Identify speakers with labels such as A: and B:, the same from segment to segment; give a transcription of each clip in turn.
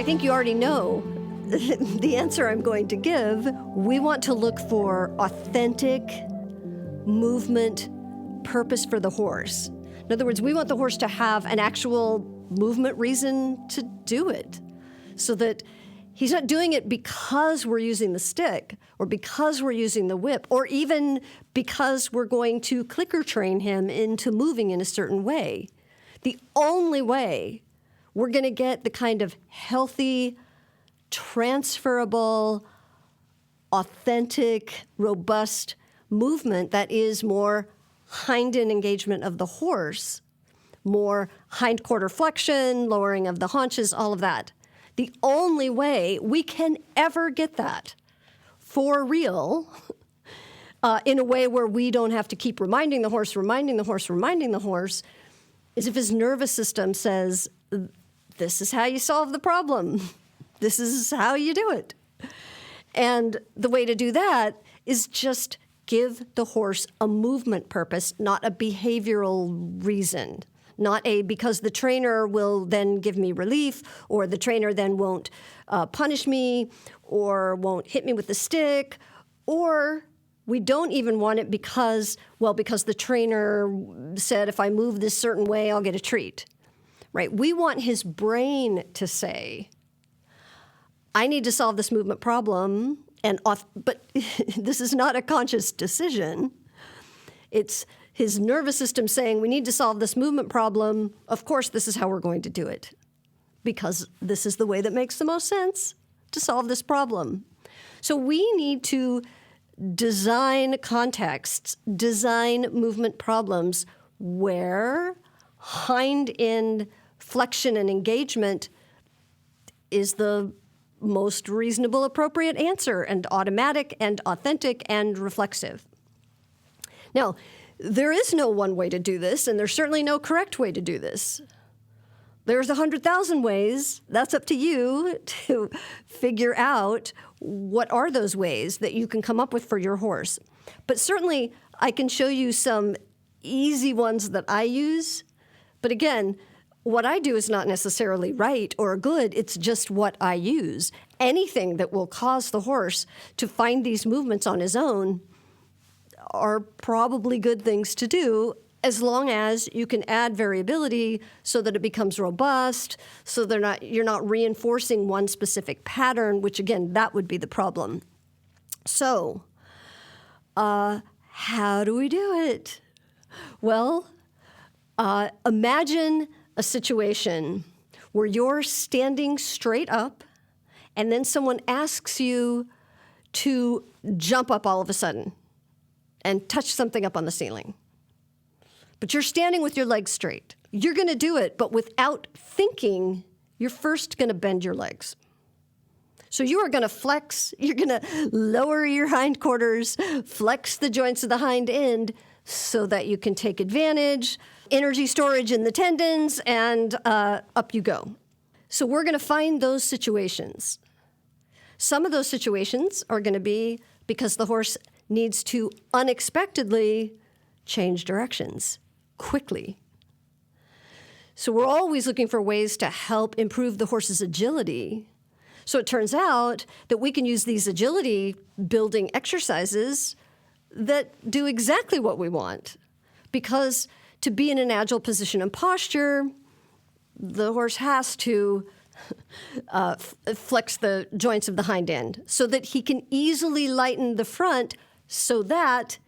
A: I think you already know the answer I'm going to give. We want to look for authentic movement purpose for the horse. In other words, we want the horse to have an actual movement reason to do it, so that he's not doing it because we're using the stick or because we're using the whip or even because we're going to clicker train him into moving in a certain way. The only way we're going to get the kind of healthy, transferable, authentic, robust movement that is more hind-end engagement of the horse, more hindquarter flexion, lowering of the haunches, all of that. The only way we can ever get that for real in a way where we don't have to keep reminding the horse is if his nervous system says, this is how you solve the problem. This is how you do it. And the way to do that is just give the horse a movement purpose, not a behavioral reason. Not a because the trainer will then give me relief, or the trainer then won't punish me, or won't hit me with the stick, or we don't even want it because the trainer said if I move this certain way, I'll get a treat, right? We want his brain to say, I need to solve this movement problem, but this is not a conscious decision. It's his nervous system saying, we need to solve this movement problem. Of course, this is how we're going to do it, because this is the way that makes the most sense to solve this problem. So we need to design contexts, design movement problems where hind-end flexion and engagement is the most reasonable, appropriate answer, and automatic and authentic and reflexive. Now, there is no one way to do this, and there's certainly no correct way to do this. There's 100,000 ways. That's up to you to figure out what are those ways that you can come up with for your horse. But certainly, I can show you some easy ones that I use. But again, what I do is not necessarily right or good. It's just what I use. Anything that will cause the horse to find these movements on his own are probably good things to do, as long as you can add variability so that it becomes robust, so you're not reinforcing one specific pattern, which again, that would be the problem. So, how do we do it? Well, imagine a situation where you're standing straight up and then someone asks you to jump up all of a sudden and touch something up on the ceiling. But you're standing with your legs straight. You're going to do it, but without thinking, you're first going to bend your legs. So you are going to flex, you're going to lower your hindquarters, flex the joints of the hind end so that you can take advantage, energy storage in the tendons, and up you go. So we're going to find those situations. Some of those situations are going to be because the horse needs to unexpectedly change directions quickly. So we're always looking for ways to help improve the horse's agility. So it turns out that we can use these agility building exercises that do exactly what we want. Because to be in an agile position and posture, the horse has to flex the joints of the hind end so that he can easily lighten the front so that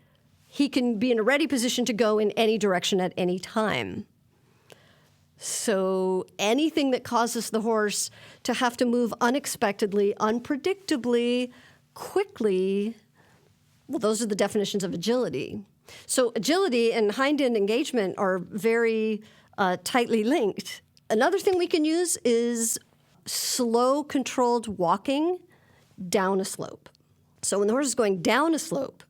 A: he can be in a ready position to go in any direction at any time. So anything that causes the horse to have to move unexpectedly, unpredictably, quickly, well, those are the definitions of agility. So agility and hind-end engagement are very tightly linked. Another thing we can use is slow, controlled walking down a slope. So when the horse is going down a slope,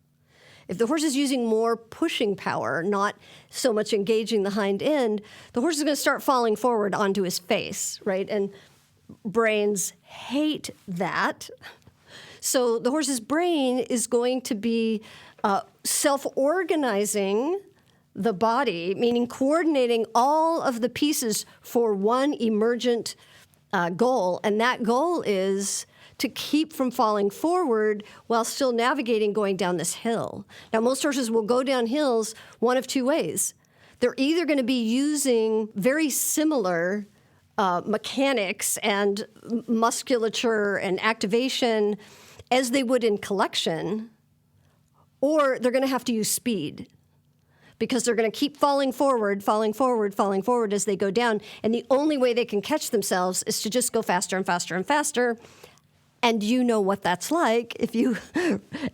A: if the horse is using more pushing power, not so much engaging the hind end, the horse is going to start falling forward onto his face, right? And brains hate that. So the horse's brain is going to be self-organizing the body, meaning coordinating all of the pieces for one emergent goal, and that goal is to keep from falling forward while still navigating going down this hill. Now, most horses will go down hills one of two ways. They're either going to be using very similar mechanics and musculature and activation as they would in collection, or they're going to have to use speed, because they're going to keep falling forward as they go down. And the only way they can catch themselves is to just go faster and faster and faster. And you know what that's like if you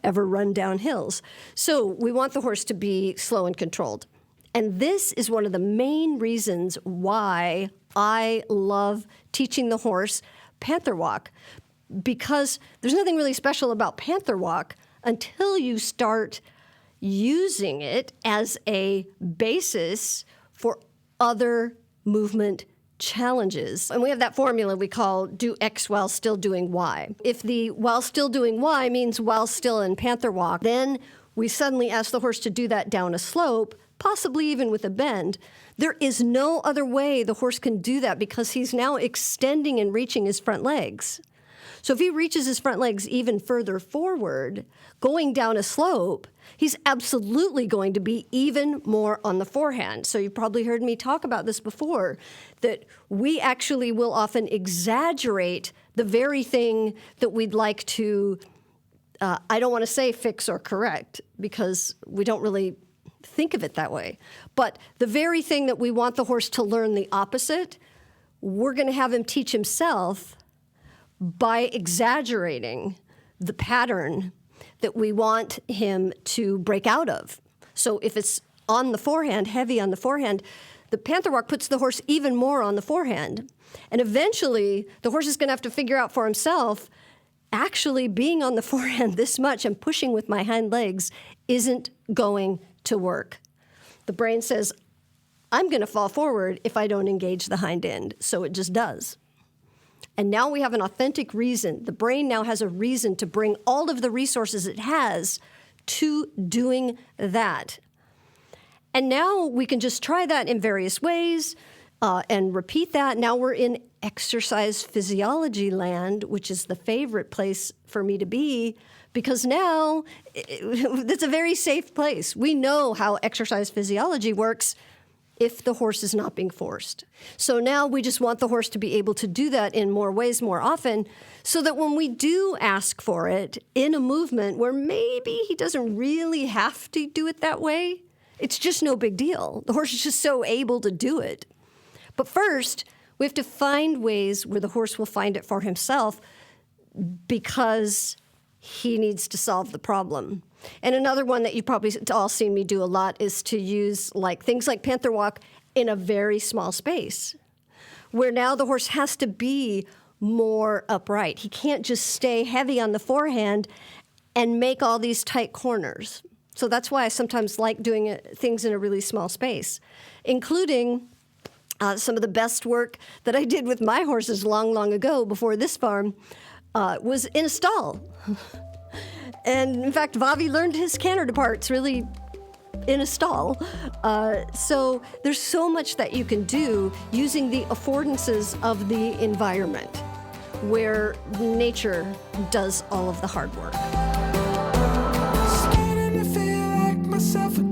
A: ever run down hills. So we want the horse to be slow and controlled. And this is one of the main reasons why I love teaching the horse panther walk, because there's nothing really special about panther walk until you start using it as a basis for other movement challenges. And we have that formula we call do X while still doing Y. If the while still doing Y means while still in panther walk, then we suddenly ask the horse to do that down a slope, possibly even with a bend. There is no other way the horse can do that, because he's now extending and reaching his front legs. So if he reaches his front legs even further forward, going down a slope, he's absolutely going to be even more on the forehand. So you've probably heard me talk about this before, that we actually will often exaggerate the very thing that we'd like to, I don't want to say fix or correct, because we don't really think of it that way. But the very thing that we want the horse to learn the opposite, we're going to have him teach himself by exaggerating the pattern that we want him to break out of. So if it's on the forehand, heavy on the forehand, the panther walk puts the horse even more on the forehand. And eventually, the horse is going to have to figure out for himself, actually being on the forehand this much and pushing with my hind legs isn't going to work. The brain says, I'm going to fall forward if I don't engage the hind end. So it just does. And now we have an authentic reason. The brain now has a reason to bring all of the resources it has to doing that. And now we can just try that in various ways and repeat that. Now we're in exercise physiology land, which is the favorite place for me to be, because now it's a very safe place. We know how exercise physiology works if the horse is not being forced. So now we just want the horse to be able to do that in more ways more often, so that when we do ask for it in a movement where maybe he doesn't really have to do it that way, it's just no big deal. The horse is just so able to do it. But first, we have to find ways where the horse will find it for himself, because he needs to solve the problem. And another one that you've probably all seen me do a lot is to use things like panther walk in a very small space, where now the horse has to be more upright. He can't just stay heavy on the forehand and make all these tight corners. So that's why I sometimes like doing things in a really small space, including some of the best work that I did with my horses long, long ago before this farm was in a stall. And in fact, Vavi learned his canter departs really in a stall. So there's so much that you can do using the affordances of the environment, where nature does all of the hard work.
B: Starting to feel like myself again.